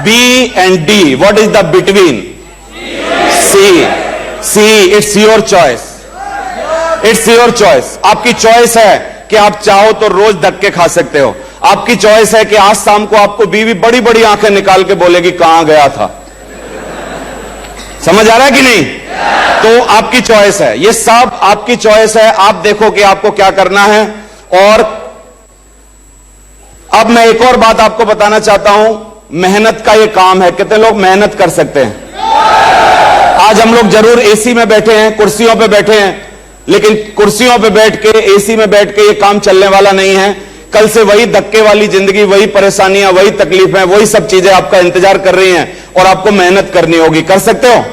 B and D. What is the between? C. C. It's your choice. It's your choice. आपकी choice है कि आप चाहो तो रोज धक्के खा सकते हो। आपकी चॉइस है कि आज शाम को आपको बीवी बड़ी बड़ी आंखें निकाल के बोलेगी कहां गया था। समझ आ रहा है कि नहीं? तो आपकी चॉइस है, ये सब आपकी चॉइस है। आप देखो कि आपको क्या करना है। और अब मैं एक और बात आपको बताना चाहता हूं। मेहनत का ये काम है। कितने लोग मेहनत कर सकते हैं? आज हम लोग जरूर एसी में बैठे हैं, कुर्सियों पे बैठे हैं, लेकिन कुर्सियों पे बैठ के, एसी में बैठ के ये काम चलने वाला नहीं है। कल से वही धक्के वाली जिंदगी, वही परेशानियां, वही तकलीफें, वही सब चीजें आपका इंतजार कर रही हैं और आपको मेहनत करनी होगी। कर सकते हो?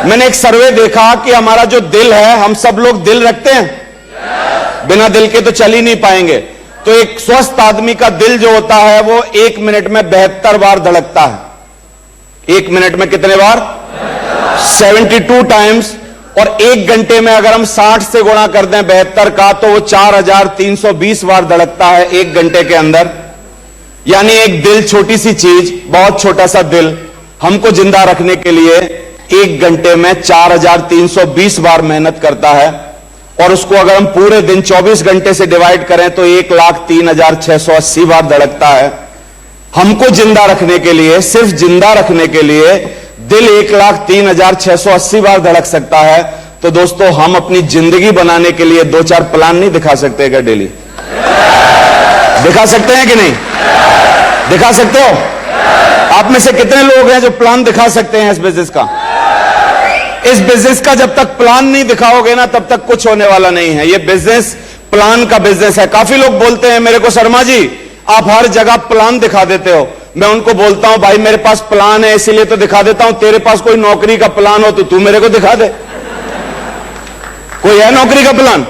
मैंने एक सर्वे देखा कि हमारा जो दिल है, हम सब लोग दिल रखते हैं। बिना दिल के तो चल ही नहीं पाएंगे। तो एक स्वस्थ आदमी का दिल जो होता है वो 1 मिनट में 72 बार धड़कता है। 1 मिनट में कितने बार? 72 टाइम्स। और 1 घंटे में अगर हम 60 से गुणा कर दें 72 का, तो वो 4320 बार धड़कता है 1 घंटे के अंदर। यानी एक दिल, छोटी सी चीज, बहुत छोटा सा दिल, हमको जिंदा रखने के लिए 1 घंटे में 4320 बार मेहनत करता है। और उसको अगर हम पूरे दिन 24 घंटे से डिवाइड करें तो 1,03,680 बार धड़कता है। हमको जिंदा रखने के लिए, सिर्फ जिंदा रखने के लिए दिल 1,03,680 बार धड़क सकता है। तो दोस्तों, हम अपनी जिंदगी बनाने के लिए 2-4 प्लान नहीं दिखा सकते क्या डेली? दिखा सकते हैं कि नहीं? दिखा सकते हो? आप में से कितने लोग हैं जो प्लान दिखा सकते हैं इस बिजनेस का? इस बिजनेस का जब तक प्लान नहीं दिखाओगे ना, तब तक कुछ होने वाला नहीं है। ये बिजनेस प्लान का बिजनेस है। काफी लोग बोलते हैं मेरे को, शर्मा जी आप हर जगह प्लान दिखा देते हो। मैं उनको बोलता हूं, भाई मेरे पास प्लान है इसीलिए तो दिखा देता हूं। तेरे पास कोई नौकरी का प्लान हो तो तू मेरे को दिखा दे। कोई है नौकरी का प्लान?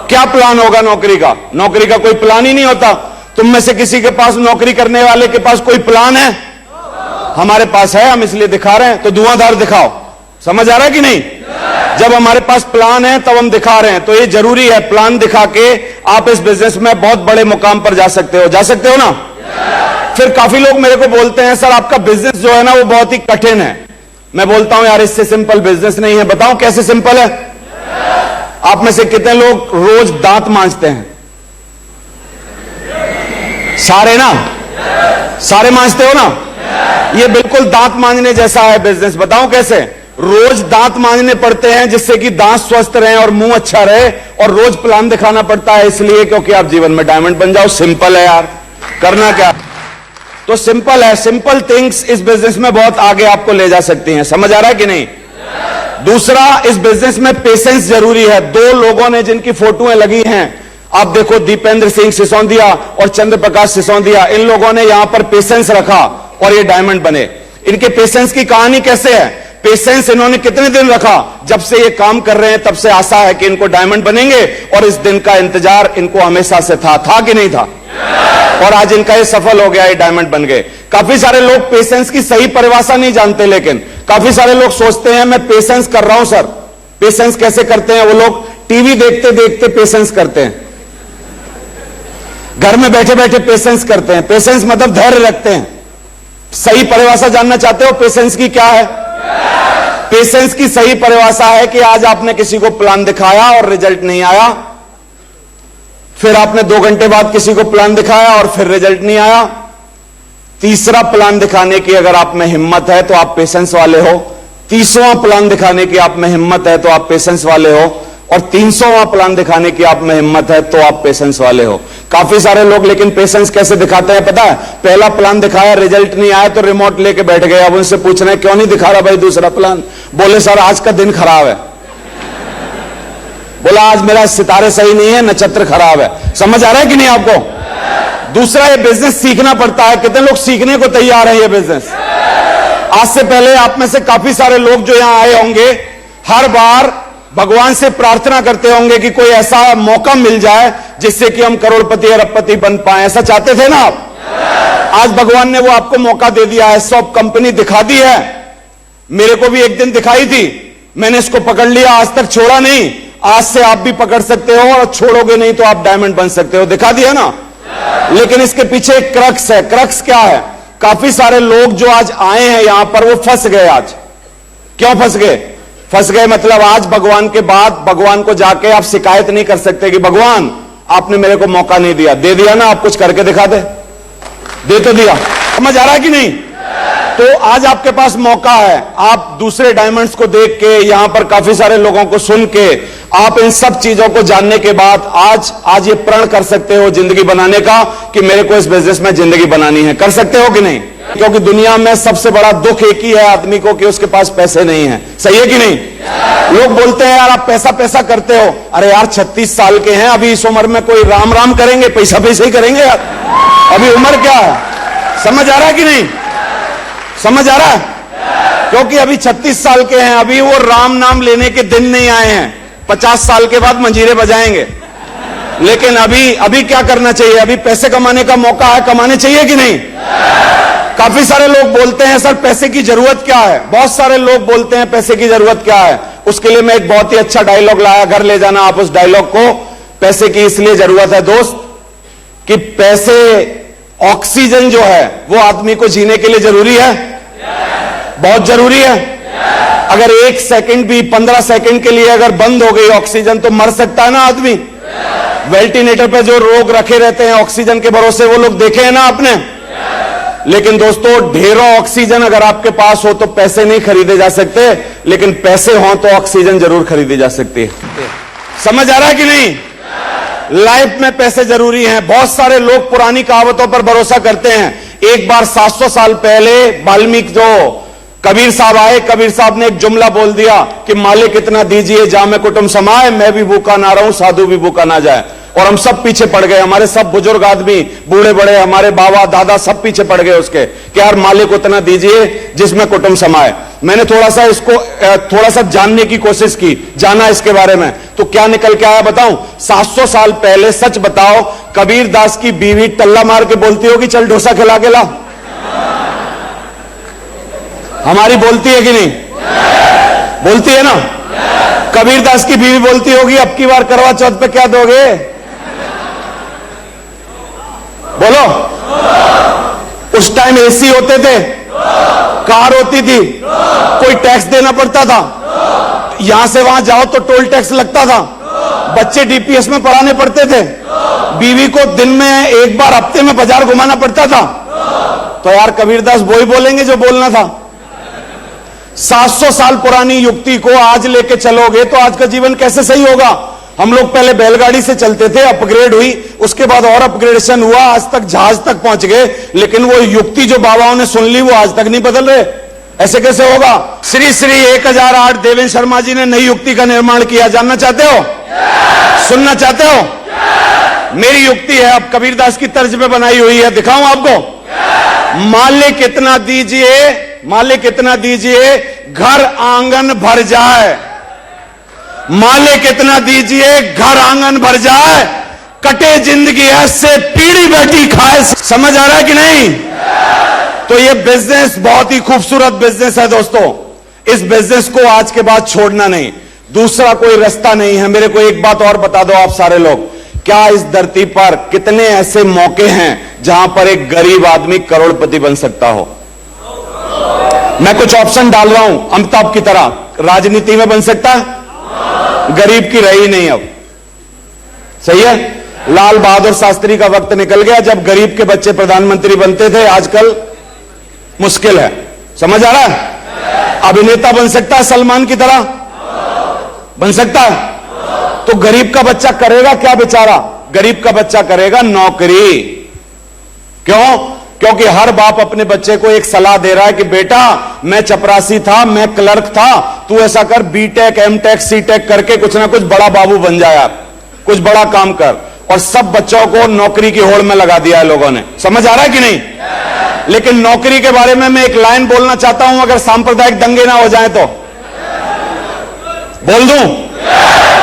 क्या प्लान होगा नौकरी का? नौकरी का कोई प्लान ही नहीं होता। तुम में से किसी के पास, नौकरी करने वाले के पास कोई प्लान है? हमारे पास है, हम इसलिए दिखा रहे हैं। तो धुआंधार दिखाओ। समझ आ रहा है कि नहीं? जब हमारे पास प्लान है तब हम दिखा रहे हैं। तो ये जरूरी है, प्लान दिखा के आप इस बिजनेस में बहुत बड़े मुकाम पर जा सकते हो। जा सकते हो ना? फिर काफी लोग मेरे को बोलते हैं, सर आपका बिजनेस जो है ना वो बहुत ही कठिन है। मैं बोलता हूं, यार इससे सिंपल बिजनेस नहीं है। बताओ कैसे सिंपल है? आप में से कितने लोग रोज दांत मांजते हैं? सारे ना? सारे मांजते हो ना? ये बिल्कुल दांत मांजने जैसा है बिजनेस। बताओ कैसे? रोज दांत मांजने पड़ते हैं जिससे कि दांत स्वस्थ रहे और मुंह अच्छा रहे। और रोज प्लान दिखाना पड़ता है इसलिए क्योंकि आप जीवन में डायमंड बन जाओ। सिंपल है यार, करना क्या? तो सिंपल है। सिंपल थिंग्स इस बिजनेस में बहुत आगे आपको ले जा सकती हैं। समझ आ रहा है कि नहीं? दूसरा, इस बिजनेस में पेशेंस जरूरी है। 2 लोगों ने जिनकी फोटोएं लगी हैं, आप देखो, दीपेंद्र सिंह सिसोदिया और चंद्र प्रकाश सिसोदिया, इन लोगों ने यहां पर पेशेंस रखा और ये डायमंड बने। इनके पेशेंस की कहानी कैसे है? पेशेंस इन्होंने कितने दिन रखा? जब से ये काम कर रहे हैं तब से आशा है कि इनको डायमंड बनेंगे, और इस दिन का इंतजार इनको हमेशा से था कि नहीं था? और आज इनका ये सफल हो गया, ये डायमंड बन गए। काफी सारे लोग पेशेंस की सही परिभाषा नहीं जानते, लेकिन काफी सारे लोग सोचते हैं मैं पेशेंस कर रहा हूं। सर पेशेंस कैसे करते हैं? वो लोग टीवी देखते देखते पेशेंस करते हैं, घर में बैठे बैठे पेशेंस करते हैं। पेशेंस मतलब धैर्य रखते हैं। सही परिभाषा जानना चाहते हो पेशेंस की क्या है? पेशेंस की सही परिभाषा है कि आज आपने किसी को प्लान दिखाया और रिजल्ट नहीं आया, फिर आपने 2 घंटे बाद किसी को प्लान दिखाया और फिर रिजल्ट नहीं आया। तीसरा प्लान दिखाने की अगर आप में हिम्मत है तो आप पेशेंस वाले हो। 30वां प्लान दिखाने की आप में हिम्मत है तो आप पेशेंस वाले हो। और 300वां प्लान दिखाने की आप में हिम्मत है तो आप पेशेंस वाले हो। काफी सारे लोग लेकिन पेशेंस कैसे दिखाते हैं पता है? पहला प्लान दिखाया, रिजल्ट नहीं आया तो रिमोट लेके बैठ गए। अब उनसे पूछ रहे हैं क्यों नहीं दिखा रहा भाई दूसरा प्लान? बोले सर आज का दिन खराब है। बोला आज मेरा सितारे सही नहीं है, नक्षत्र खराब है। समझ आ रहा है कि नहीं आपको? दूसरा, ये बिजनेस सीखना पड़ता है। कितने लोग सीखने को तैयार है ये बिजनेस? आज से पहले आप में से काफी सारे लोग जो यहां आए होंगे, हर बार भगवान से प्रार्थना करते होंगे कि कोई ऐसा मौका मिल जाए जिससे कि हम करोड़पति अरबपति बन पाए। ऐसा चाहते थे ना आप? आज भगवान ने वो आपको मौका दे दिया है। सॉफ्ट कंपनी दिखा दी है। मेरे को भी एक दिन दिखाई थी, मैंने इसको पकड़ लिया, आज तक छोड़ा नहीं। आज से आप भी पकड़ सकते हो और छोड़ोगे नहीं तो आप डायमंड बन सकते हो। दिखा दिया ना? लेकिन इसके पीछे एक क्रक्स है। क्रक्स क्या है? काफी सारे लोग जो आज आए हैं यहां पर वो फंस गए। आज क्यों फंस गए? फंस गए मतलब आज भगवान के बाद भगवान को जाके आप शिकायत नहीं कर सकते कि भगवान आपने मेरे को मौका नहीं दिया। दे दिया ना, आप कुछ करके दिखा दे तो दिया। समझ आ रहा है कि नहीं? तो आज आपके पास मौका है, आप दूसरे डायमंड्स को देख के, यहां पर काफी सारे लोगों को सुन के, आप इन सब चीजों को जानने के बाद आज ये प्रण कर सकते हो जिंदगी बनाने का कि मेरे को इस बिजनेस में जिंदगी बनानी है। कर सकते हो कि नहीं? क्योंकि दुनिया में सबसे बड़ा दुख एक ही है आदमी को कि उसके पास पैसे नहीं है। सही है कि नहीं? लोग बोलते हैं यार आप पैसा पैसा करते हो। अरे यार 36 साल के हैं, अभी इस उम्र में कोई राम राम करेंगे? पैसा पैसा ही करेंगे यार। अभी उम्र क्या है? समझ आ रहा है कि नहीं? समझ आ रहा है? क्योंकि अभी 36 साल के हैं, अभी वो राम नाम लेने के दिन नहीं आए हैं। 50 साल के बाद मंजीरे बजाएंगे। लेकिन अभी क्या करना चाहिए? अभी पैसे कमाने का मौका है, कमाने चाहिए कि नहीं? काफी सारे लोग बोलते हैं सर पैसे की जरूरत क्या है? बहुत सारे लोग बोलते हैं पैसे की जरूरत क्या है। उसके लिए मैं एक बहुत ही अच्छा डायलॉग लाया, घर ले जाना आप उस डायलॉग को। पैसे की इसलिए जरूरत है दोस्त कि पैसे, ऑक्सीजन जो है वो आदमी को जीने के लिए जरूरी है, बहुत जरूरी है। अगर 1 सेकंड भी 15 सेकंड के लिए अगर बंद हो गई ऑक्सीजन तो मर सकता है ना आदमी। वेंटिलेटर पे जो लोग रखे रहते हैं ऑक्सीजन के भरोसे, वो लोग देखे हैं ना आपने। लेकिन दोस्तों ढेरों ऑक्सीजन अगर आपके पास हो तो पैसे नहीं खरीदे जा सकते, लेकिन पैसे हो तो ऑक्सीजन जरूर खरीदी जा सकती है। समझ आ रहा है कि नहीं? लाइफ में पैसे जरूरी हैं। बहुत सारे लोग पुरानी कहावतों पर भरोसा करते हैं। एक बार 700 साल पहले वाल्मीकि जो कबीर साहब आए, कबीर साहब ने एक जुमला बोल दिया कि मालिक इतना दीजिए जामे कुटुंब समाए, मैं भी भूखा ना रहूं साधु भी भूखा ना जाए। और हम सब पीछे पड़ गए, हमारे सब बुजुर्ग आदमी, बूढ़े बड़े, हमारे बाबा दादा सब पीछे पड़ गए उसके कि यार मालिक उतना दीजिए जिसमें कुटुंब समाए। मैंने थोड़ा सा जानने की कोशिश की, जाना इसके बारे में, तो क्या निकल के आया बताऊं? 700 साल पहले, सच बताओ, कबीर दास की बीवी टल्ला मार के बोलती होगी चल डोसा खिला के ला। हमारी बोलती है कि नहीं? बोलती है ना? कबीर दास की बीवी बोलती होगी अब की बार करवा चौथ पे क्या दोगे? बोलो। उस टाइम एसी होते थे, कार होती थी, कोई टैक्स देना पड़ता था, यहां से वहां जाओ तो टोल टैक्स लगता था, बच्चे डीपीएस में पढ़ाने पड़ते थे, बीवी को दिन में एक बार हफ्ते में बाजार घुमाना पड़ता था। तो यार कबीरदास वही बोलेंगे जो बोलना था। 700 साल पुरानी युक्ति को आज लेके चलोगे तो आज का जीवन कैसे सही होगा? हम लोग पहले बैलगाड़ी से चलते थे, अपग्रेड हुई, उसके बाद और अपग्रेडेशन हुआ, आज तक जहाज तक पहुंच गए, लेकिन वो युक्ति जो बाबाओं ने सुन ली वो आज तक नहीं बदल रहे। ऐसे कैसे होगा? श्री श्री 1008 देवेंद्र शर्मा जी ने नई युक्ति का निर्माण किया। जानना चाहते हो? सुनना चाहते हो? मेरी युक्ति है, अब कबीरदास की तर्ज पे बनाई हुई है, दिखाऊं आपको? मालिक इतना दीजिए, मालिक इतना दीजिए घर आंगन भर जाए, मालिक इतना दीजिए घर आंगन भर जाए, कटे जिंदगी ऐसे पीढ़ी बैठी खाए। समझ आ रहा है कि नहीं? तो ये बिजनेस बहुत ही खूबसूरत बिजनेस है दोस्तों। इस बिजनेस को आज के बाद छोड़ना नहीं, दूसरा कोई रास्ता नहीं है। मेरे को एक बात और बता दो आप सारे लोग, क्या इस धरती पर कितने ऐसे मौके हैं जहां पर एक गरीब आदमी करोड़पति बन सकता हो? मैं कुछ ऑप्शन डाल रहा हूं अमिताभ की तरह। राजनीति में बन सकता है, गरीब की रही नहीं अब। सही है? लाल बहादुर शास्त्री का वक्त निकल गया जब गरीब के बच्चे प्रधानमंत्री बनते थे, आजकल मुश्किल है। समझ आ रहा है? अभिनेता बन सकता है सलमान की तरह, बन सकता है। तो गरीब का बच्चा करेगा क्या बेचारा? गरीब का बच्चा करेगा नौकरी। क्यों? क्योंकि हर बाप अपने बच्चे को एक सलाह दे रहा है कि बेटा मैं चपरासी था, मैं क्लर्क था, तू ऐसा कर बीटेक एमटेक सीटेक करके कुछ ना कुछ बड़ा बाबू बन जाए, आप कुछ बड़ा काम कर। और सब बच्चों को नौकरी की होड़ में लगा दिया है लोगों ने। समझ आ रहा है कि नहीं? लेकिन नौकरी के बारे में मैं एक लाइन बोलना चाहता हूं, अगर सांप्रदायिक दंगे ना हो जाए तो बोल दूं,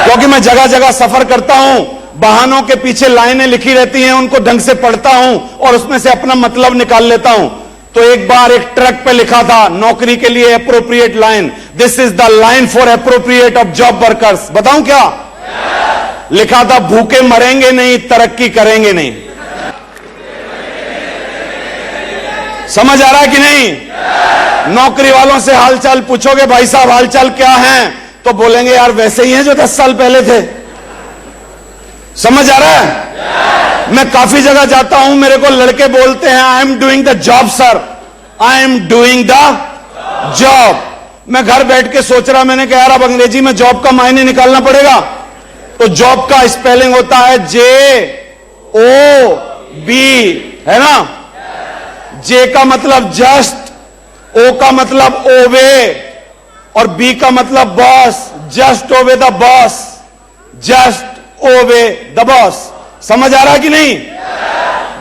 क्योंकि मैं जगह जगह सफर करता हूं, वाहनों के पीछे लाइनें लिखी रहती हैं, उनको ढंग से पढ़ता हूं और उसमें से अपना मतलब निकाल लेता हूं। तो एक बार एक ट्रक पे लिखा था नौकरी के लिए appropriate line, this is the line for appropriate of job workers. बताऊं क्या लिखा था? भूखे मरेंगे नहीं, तरक्की करेंगे नहीं। समझ आ रहा है कि नहीं? नौकरी वालों से हालचाल पूछोगे, भाई साहब हालचाल क्या है, तो बोलेंगे यार वैसे ही हैं जो 10 साल पहले थे। समझ आ रहा है? मैं काफी जगह जाता हूं, मेरे को लड़के बोलते हैं I am doing the job sir, I am doing the job. मैं घर बैठ के सोच रहा, मैंने कहा यार अब अंग्रेजी में जॉब का मायने निकालना पड़ेगा। तो जॉब का स्पेलिंग होता है JOB, है ना? जे का मतलब जस्ट, ओ का मतलब ओवे और बी का मतलब boss. Just obey the boss, just obey the boss. समझ आ रहा है कि नहीं?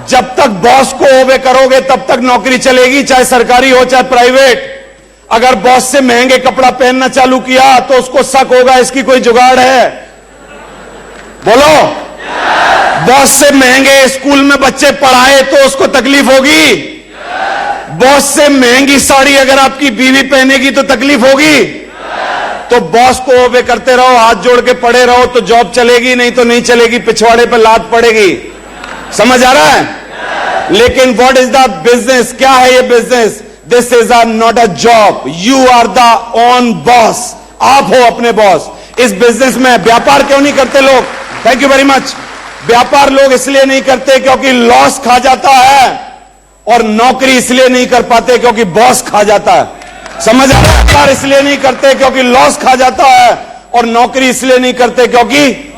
जब तक बॉस को ओवे करोगे तब तक नौकरी चलेगी, चाहे सरकारी हो चाहे प्राइवेट। अगर बॉस से महंगे कपड़ा पहनना चालू किया तो उसको शक होगा इसकी कोई जुगाड़ है। बोलो, बॉस से महंगे स्कूल में बच्चे पढ़ाए तो उसको तकलीफ होगी। बॉस से महंगी साड़ी अगर आपकी बीवी पहनेगी तो तकलीफ होगी। तो बॉस को ओबे करते रहो, हाथ जोड़ के पड़े रहो तो जॉब चलेगी, नहीं तो नहीं चलेगी, पिछवाड़े पर लात पड़ेगी। समझ आ रहा है? लेकिन व्हाट इज द बिजनेस? क्या है ये business? This is not a job, you are the own boss. आप हो अपने बॉस। इस बिजनेस में व्यापार क्यों नहीं करते लोग? Thank you very much. व्यापार लोग इसलिए नहीं करते क्योंकि लॉस खा जाता है, और नौकरी इसलिए नहीं कर पाते क्योंकि बॉस खा जाता है। समझ आ रहा है? व्यापार इसलिए नहीं करते क्योंकि लॉस खा जाता है, और नौकरी इसलिए नहीं करते क्योंकि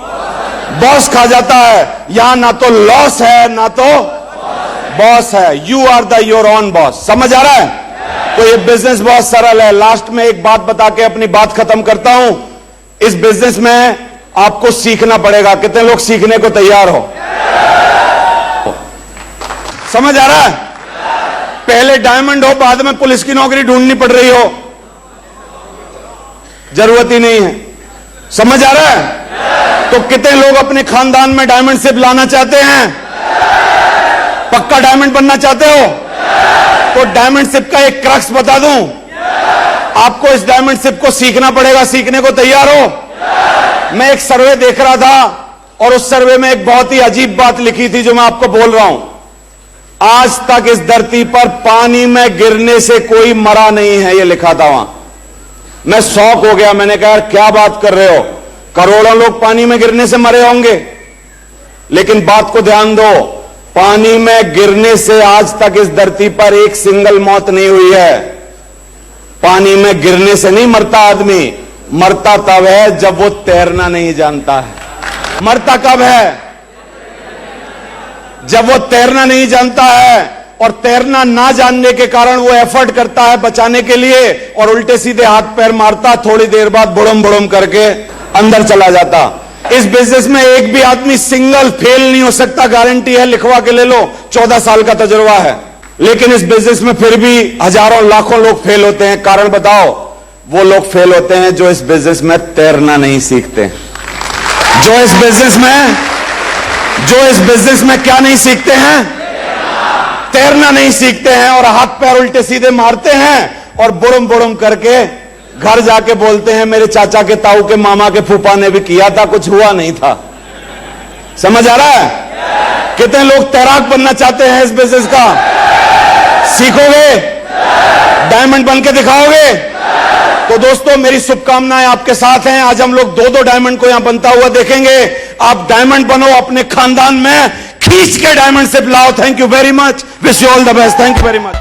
बॉस खा जाता है। यहां ना तो लॉस है ना तो बॉस है। You are the your own boss. समझ आ रहा है? तो ये बिजनेस बहुत सरल है। लास्ट में एक बात बता के अपनी बात खत्म करता हूं। इस बिजनेस में आपको सीखना पड़ेगा। कितने लोग सीखने को तैयार हो? समझ आ रहा है? पहले डायमंड हो, बाद में पुलिस की नौकरी ढूंढनी पड़ रही हो, जरूरत ही नहीं है। समझ आ रहा है? तो कितने लोग अपने खानदान में डायमंड शिप लाना चाहते हैं? पक्का डायमंड बनना चाहते हो? तो डायमंड शिप का एक क्रक्स बता दूं, आपको इस डायमंड शिप को सीखना पड़ेगा। सीखने को तैयार हो? मैं एक सर्वे देख रहा था और उस सर्वे में एक बहुत ही अजीब बात लिखी थी जो मैं आपको बोल रहा हूं। आज तक इस धरती पर पानी में गिरने से कोई मरा नहीं है, ये लिखा था वहां। मैं शॉक हो गया। मैंने कहा यार क्या बात कर रहे हो, करोड़ों लोग पानी में गिरने से मरे होंगे। लेकिन बात को ध्यान दो, पानी में गिरने से आज तक इस धरती पर एक सिंगल मौत नहीं हुई है। पानी में गिरने से नहीं मरता आदमी, मरता तब है जब वो तैरना नहीं जानता है। मरता कब है? जब वो तैरना नहीं जानता है, और तैरना ना जानने के कारण वो एफर्ट करता है बचाने के लिए, और उल्टे सीधे हाथ पैर मारता, थोड़ी देर बाद बुड़म बुड़म करके अंदर चला जाता। इस बिजनेस में एक भी आदमी सिंगल फेल नहीं हो सकता, गारंटी है, लिखवा के ले लो, 14 साल का तजुर्बा है। लेकिन इस बिजनेस में फिर भी हजारों लाखों लोग फेल होते हैं। कारण बताओ? वो लोग फेल होते हैं जो इस बिजनेस में तैरना नहीं सीखते। जो इस बिजनेस में क्या नहीं सीखते हैं? तैरना नहीं सीखते हैं, और हाथ पैर उल्टे सीधे मारते हैं और बुड़म बुड़म करके घर जाके बोलते हैं मेरे चाचा के, ताऊ के, मामा के, फूफा ने भी किया था, कुछ हुआ नहीं था। समझ आ रहा है? कितने लोग तैराक बनना चाहते हैं इस बिजनेस का? सीखोगे? डायमंड बन के दिखाओगे? तो दोस्तों मेरी शुभकामनाएं आपके साथ हैं। आज हम लोग 2-2 डायमंड को यहां बनता हुआ देखेंगे। आप डायमंड बनो, अपने खानदान में खींच के डायमंड शिप लाओ। Thank you very much, wish you all the best. Thank you very much.